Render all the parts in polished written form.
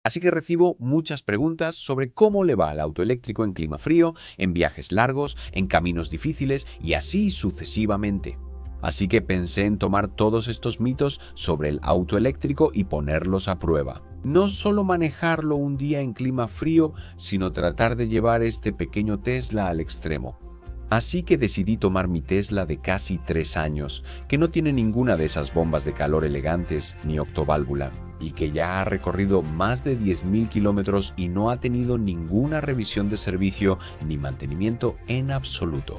Así que recibo muchas preguntas sobre cómo le va al auto eléctrico en clima frío, en viajes largos, en caminos difíciles y así sucesivamente. Así que pensé en tomar todos estos mitos sobre el auto eléctrico y ponerlos a prueba. No solo manejarlo un día en clima frío, sino tratar de llevar este pequeño Tesla al extremo. Así que decidí tomar mi Tesla de casi 3 años, que no tiene ninguna de esas bombas de calor elegantes ni octoválvula, y que ya ha recorrido más de 10.000 kilómetros y no ha tenido ninguna revisión de servicio ni mantenimiento en absoluto.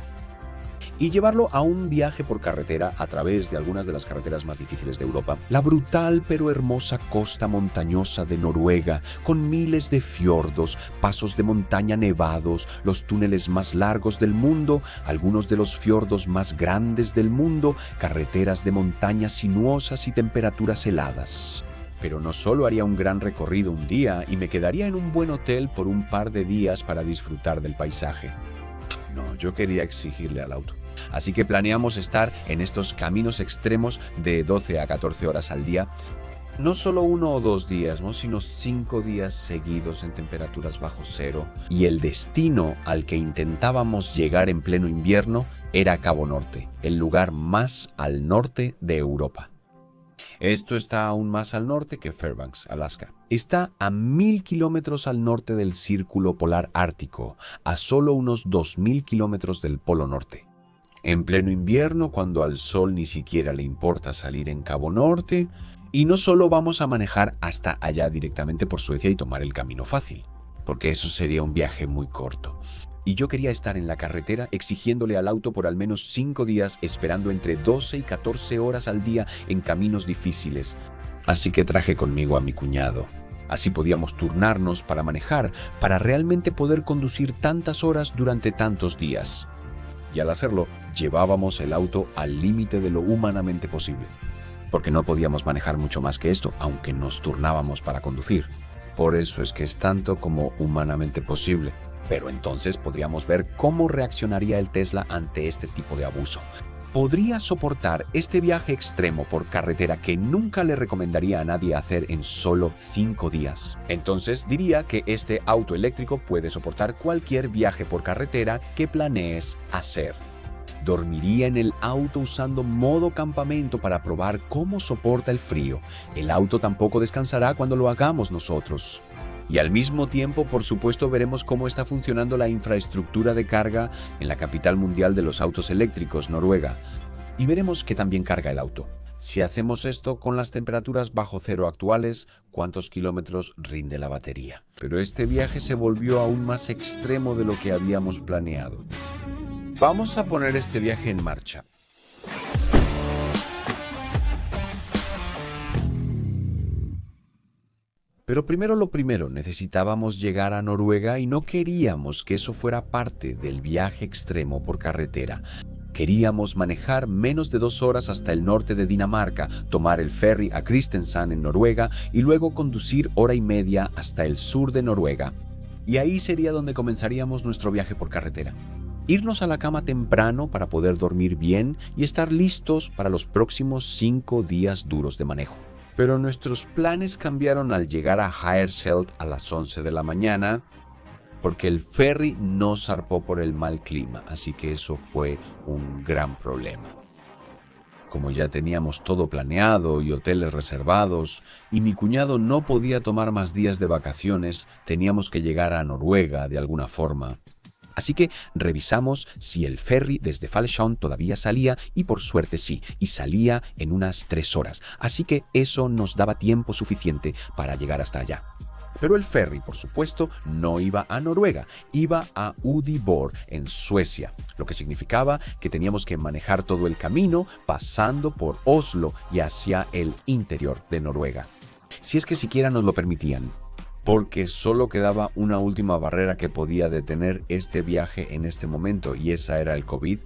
Y llevarlo a un viaje por carretera a través de algunas de las carreteras más difíciles de Europa. La brutal pero hermosa costa montañosa de Noruega, con miles de fiordos, pasos de montaña nevados, los túneles más largos del mundo, algunos de los fiordos más grandes del mundo, carreteras de montañas sinuosas y temperaturas heladas. Pero no solo haría un gran recorrido un día y me quedaría en un buen hotel por un par de días para disfrutar del paisaje. No, yo quería exigirle al auto. Así que planeamos estar en estos caminos extremos de 12 a 14 horas al día. No solo 1 o 2 días, ¿no? Sino 5 días seguidos en temperaturas bajo cero. Y el destino al que intentábamos llegar en pleno invierno era Cabo Norte, el lugar más al norte de Europa. Esto está aún más al norte que Fairbanks, Alaska. Está a 1.000 kilómetros al norte del Círculo Polar Ártico, a solo unos 2.000 kilómetros del Polo Norte. En pleno invierno, cuando al sol ni siquiera le importa salir en Cabo Norte, y no solo vamos a manejar hasta allá directamente por Suecia y tomar el camino fácil, porque eso sería un viaje muy corto. Y yo quería estar en la carretera exigiéndole al auto por al menos 5 días, esperando entre 12 y 14 horas al día en caminos difíciles. Así que traje conmigo a mi cuñado. Así podíamos turnarnos para manejar, para realmente poder conducir tantas horas durante tantos días. Y al hacerlo, llevábamos el auto al límite de lo humanamente posible. Porque no podíamos manejar mucho más que esto, aunque nos turnábamos para conducir. Por eso es que es tanto como humanamente posible. Pero entonces podríamos ver cómo reaccionaría el Tesla ante este tipo de abuso. ¿Podría soportar este viaje extremo por carretera que nunca le recomendaría a nadie hacer en solo 5 días? Entonces diría que este auto eléctrico puede soportar cualquier viaje por carretera que planees hacer. Dormiría en el auto usando modo campamento para probar cómo soporta el frío. El auto tampoco descansará cuando lo hagamos nosotros. Y al mismo tiempo, por supuesto, veremos cómo está funcionando la infraestructura de carga en la capital mundial de los autos eléctricos, Noruega. Y veremos que también carga el auto. Si hacemos esto con las temperaturas bajo cero actuales, ¿cuántos kilómetros rinde la batería? Pero este viaje se volvió aún más extremo de lo que habíamos planeado. Vamos a poner este viaje en marcha. Pero primero lo primero, necesitábamos llegar a Noruega y no queríamos que eso fuera parte del viaje extremo por carretera. Queríamos manejar menos de 2 horas hasta el norte de Dinamarca, tomar el ferry a Kristiansand en Noruega y luego conducir 1 hora y media hasta el sur de Noruega. Y ahí sería donde comenzaríamos nuestro viaje por carretera. Irnos a la cama temprano para poder dormir bien y estar listos para los próximos 5 días duros de manejo. Pero nuestros planes cambiaron al llegar a Hirtshals a las 11 de la mañana porque el ferry no zarpó por el mal clima, así que eso fue un gran problema. Como ya teníamos todo planeado y hoteles reservados, y mi cuñado no podía tomar más días de vacaciones, teníamos que llegar a Noruega de alguna forma. Así que revisamos si el ferry desde Fallesund todavía salía y por suerte sí, y salía en unas 3 horas. Así que eso nos daba tiempo suficiente para llegar hasta allá. Pero el ferry, por supuesto, no iba a Noruega, iba a Udiborg, en Suecia, lo que significaba que teníamos que manejar todo el camino pasando por Oslo y hacia el interior de Noruega. Si es que siquiera nos lo permitían. Porque solo quedaba una última barrera que podía detener este viaje en este momento, y esa era el COVID.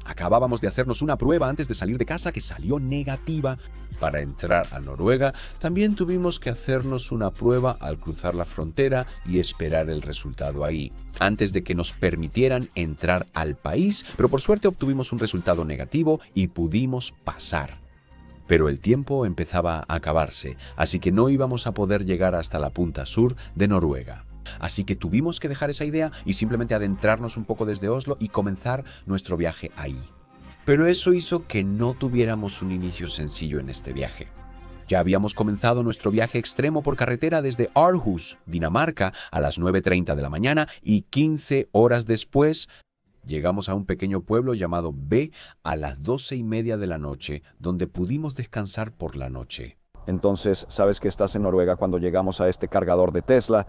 Acabábamos de hacernos una prueba antes de salir de casa que salió negativa. Para entrar a Noruega, también tuvimos que hacernos una prueba al cruzar la frontera y esperar el resultado ahí, antes de que nos permitieran entrar al país, pero por suerte obtuvimos un resultado negativo y pudimos pasar. Pero el tiempo empezaba a acabarse, así que no íbamos a poder llegar hasta la punta sur de Noruega. Así que tuvimos que dejar esa idea y simplemente adentrarnos un poco desde Oslo y comenzar nuestro viaje ahí. Pero eso hizo que no tuviéramos un inicio sencillo en este viaje. Ya habíamos comenzado nuestro viaje extremo por carretera desde Aarhus, Dinamarca, a las 9:30 de la mañana y 15 horas después llegamos a un pequeño pueblo llamado B a las 12:30 de la noche, donde pudimos descansar por la noche. Entonces sabes que estás en Noruega cuando llegamos a este cargador de Tesla.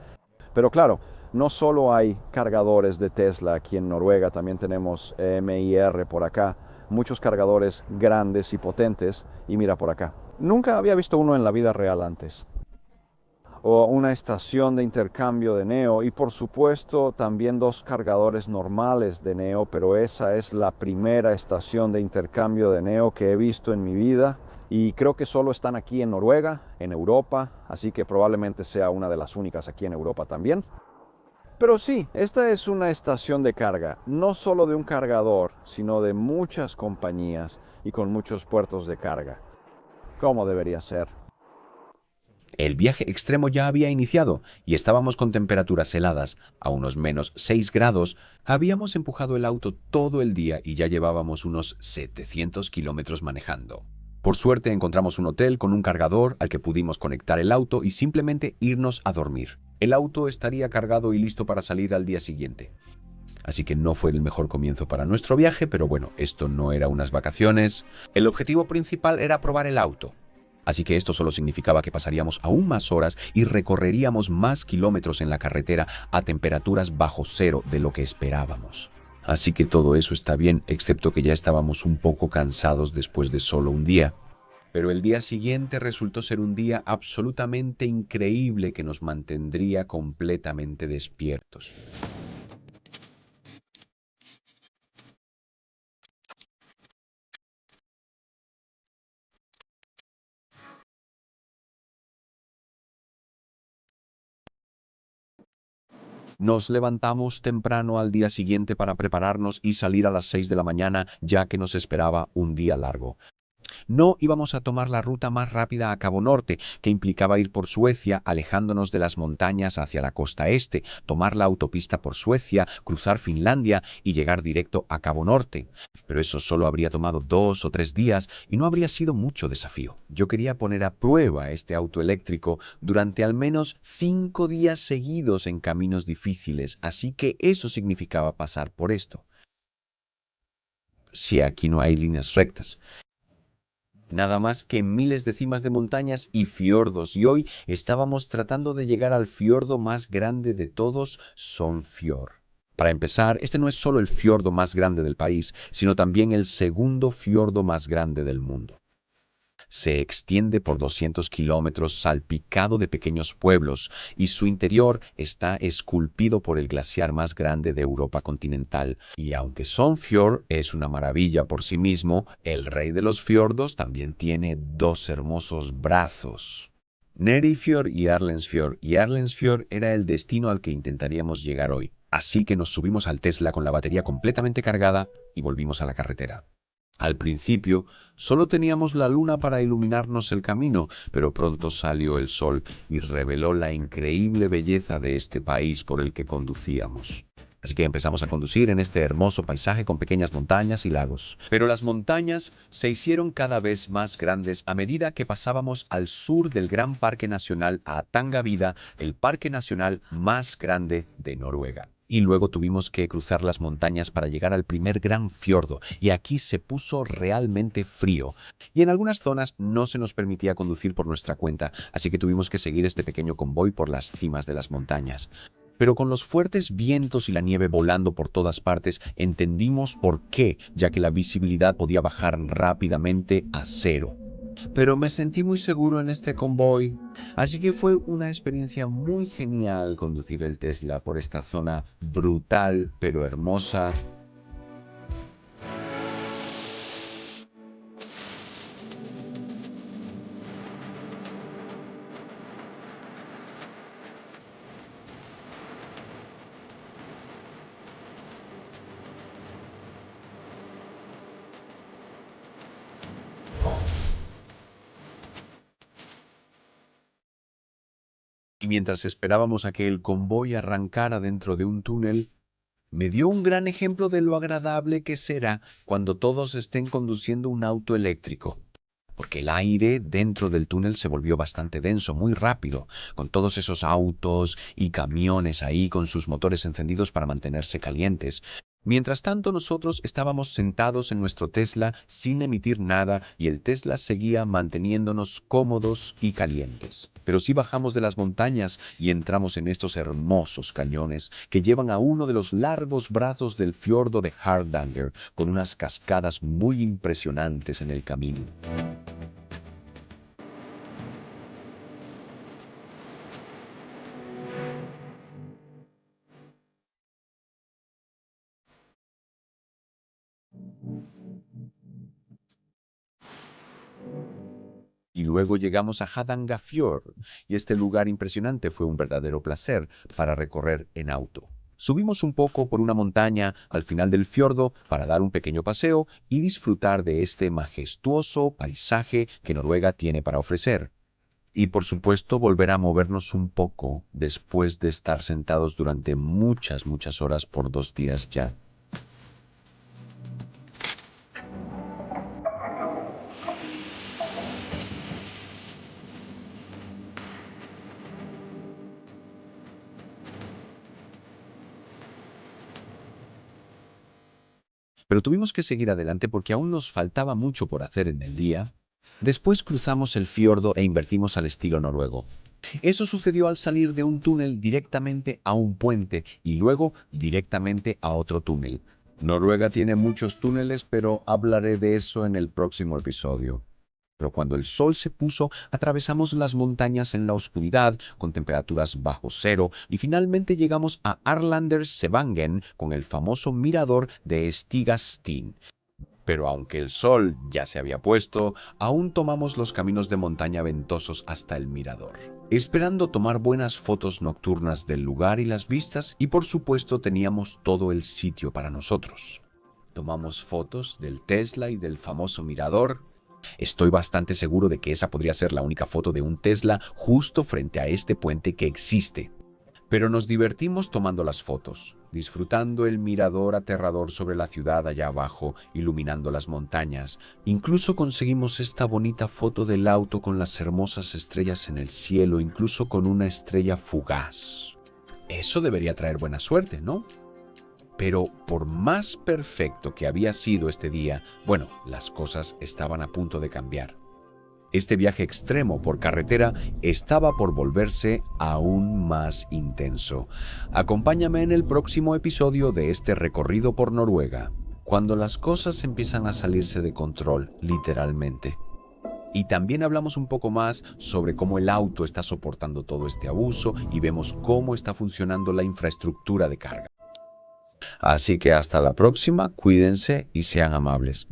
Pero claro, no solo hay cargadores de Tesla aquí en Noruega, también tenemos MIR por acá, muchos cargadores grandes y potentes, y mira por acá. Nunca había visto uno en la vida real antes. O una estación de intercambio de Neo y por supuesto también dos cargadores normales de Neo, pero esa es la primera estación de intercambio de Neo que he visto en mi vida y creo que solo están aquí en Noruega, en Europa, así que probablemente sea una de las únicas aquí en Europa también. Pero sí, esta es una estación de carga, no solo de un cargador, sino de muchas compañías y con muchos puertos de carga. ¿Cómo debería ser? El viaje extremo ya había iniciado y estábamos con temperaturas heladas, a unos -6 grados. Habíamos empujado el auto todo el día y ya llevábamos unos 700 kilómetros manejando. Por suerte encontramos un hotel con un cargador al que pudimos conectar el auto y simplemente irnos a dormir. El auto estaría cargado y listo para salir al día siguiente. Así que no fue el mejor comienzo para nuestro viaje, pero bueno, esto no era unas vacaciones. El objetivo principal era probar el auto. Así que esto solo significaba que pasaríamos aún más horas y recorreríamos más kilómetros en la carretera a temperaturas bajo cero de lo que esperábamos. Así que todo eso está bien, excepto que ya estábamos un poco cansados después de solo un día. Pero el día siguiente resultó ser un día absolutamente increíble que nos mantendría completamente despiertos. Nos levantamos temprano al día siguiente para prepararnos y salir a las 6 de la mañana, ya que nos esperaba un día largo. No íbamos a tomar la ruta más rápida a Cabo Norte, que implicaba ir por Suecia, alejándonos de las montañas hacia la costa este, tomar la autopista por Suecia, cruzar Finlandia y llegar directo a Cabo Norte. Pero eso solo habría tomado 2 o 3 días y no habría sido mucho desafío. Yo quería poner a prueba este auto eléctrico durante al menos 5 días seguidos en caminos difíciles, así que eso significaba pasar por esto. Si aquí no hay líneas rectas. Nada más que miles de cimas de montañas y fiordos, y hoy estábamos tratando de llegar al fiordo más grande de todos, Sonfjord. Para empezar, este no es solo el fiordo más grande del país, sino también el segundo fiordo más grande del mundo. Se extiende por 200 kilómetros salpicado de pequeños pueblos y su interior está esculpido por el glaciar más grande de Europa continental. Y aunque Sonfjord es una maravilla por sí mismo, el rey de los fiordos también tiene dos hermosos brazos. Nerifjord y Arlensfjord, y Arlensfjord era el destino al que intentaríamos llegar hoy. Así que nos subimos al Tesla con la batería completamente cargada y volvimos a la carretera. Al principio, solo teníamos la luna para iluminarnos el camino, pero pronto salió el sol y reveló la increíble belleza de este país por el que conducíamos. Así que empezamos a conducir en este hermoso paisaje con pequeñas montañas y lagos. Pero las montañas se hicieron cada vez más grandes a medida que pasábamos al sur del Gran Parque Nacional Atangavida, el parque nacional más grande de Noruega. Y luego tuvimos que cruzar las montañas para llegar al primer gran fiordo, y aquí se puso realmente frío. Y en algunas zonas no se nos permitía conducir por nuestra cuenta, así que tuvimos que seguir este pequeño convoy por las cimas de las montañas. Pero con los fuertes vientos y la nieve volando por todas partes, entendimos por qué, ya que la visibilidad podía bajar rápidamente a cero. Pero me sentí muy seguro en este convoy, así que fue una experiencia muy genial conducir el Tesla por esta zona brutal pero hermosa. Y mientras esperábamos a que el convoy arrancara dentro de un túnel, me dio un gran ejemplo de lo agradable que será cuando todos estén conduciendo un auto eléctrico. Porque el aire dentro del túnel se volvió bastante denso, muy rápido, con todos esos autos y camiones ahí con sus motores encendidos para mantenerse calientes. Mientras tanto, nosotros estábamos sentados en nuestro Tesla sin emitir nada y el Tesla seguía manteniéndonos cómodos y calientes. Pero sí bajamos de las montañas y entramos en estos hermosos cañones que llevan a uno de los largos brazos del fiordo de Hardanger, con unas cascadas muy impresionantes en el camino. Y luego llegamos a Hardangerfjord, y este lugar impresionante fue un verdadero placer para recorrer en auto. Subimos un poco por una montaña al final del fiordo para dar un pequeño paseo y disfrutar de este majestuoso paisaje que Noruega tiene para ofrecer. Y por supuesto volver a movernos un poco después de estar sentados durante muchas horas por 2 días ya. Pero tuvimos que seguir adelante porque aún nos faltaba mucho por hacer en el día. Después cruzamos el fiordo e invertimos al estilo noruego. Eso sucedió al salir de un túnel directamente a un puente y luego directamente a otro túnel. Noruega tiene muchos túneles, pero hablaré de eso en el próximo episodio. Pero cuando el sol se puso, atravesamos las montañas en la oscuridad, con temperaturas bajo cero, y finalmente llegamos a Arlandersevangen con el famoso mirador de Stigastin. Pero aunque el sol ya se había puesto, aún tomamos los caminos de montaña ventosos hasta el mirador, esperando tomar buenas fotos nocturnas del lugar y las vistas, y por supuesto teníamos todo el sitio para nosotros. Tomamos fotos del Tesla y del famoso mirador. Estoy bastante seguro de que esa podría ser la única foto de un Tesla justo frente a este puente que existe. Pero nos divertimos tomando las fotos, disfrutando el mirador aterrador sobre la ciudad allá abajo, iluminando las montañas. Incluso conseguimos esta bonita foto del auto con las hermosas estrellas en el cielo, incluso con una estrella fugaz. Eso debería traer buena suerte, ¿no? Pero por más perfecto que había sido este día, bueno, las cosas estaban a punto de cambiar. Este viaje extremo por carretera estaba por volverse aún más intenso. Acompáñame en el próximo episodio de este recorrido por Noruega, cuando las cosas empiezan a salirse de control, literalmente. Y también hablamos un poco más sobre cómo el auto está soportando todo este abuso y vemos cómo está funcionando la infraestructura de carga. Así que hasta la próxima, cuídense y sean amables.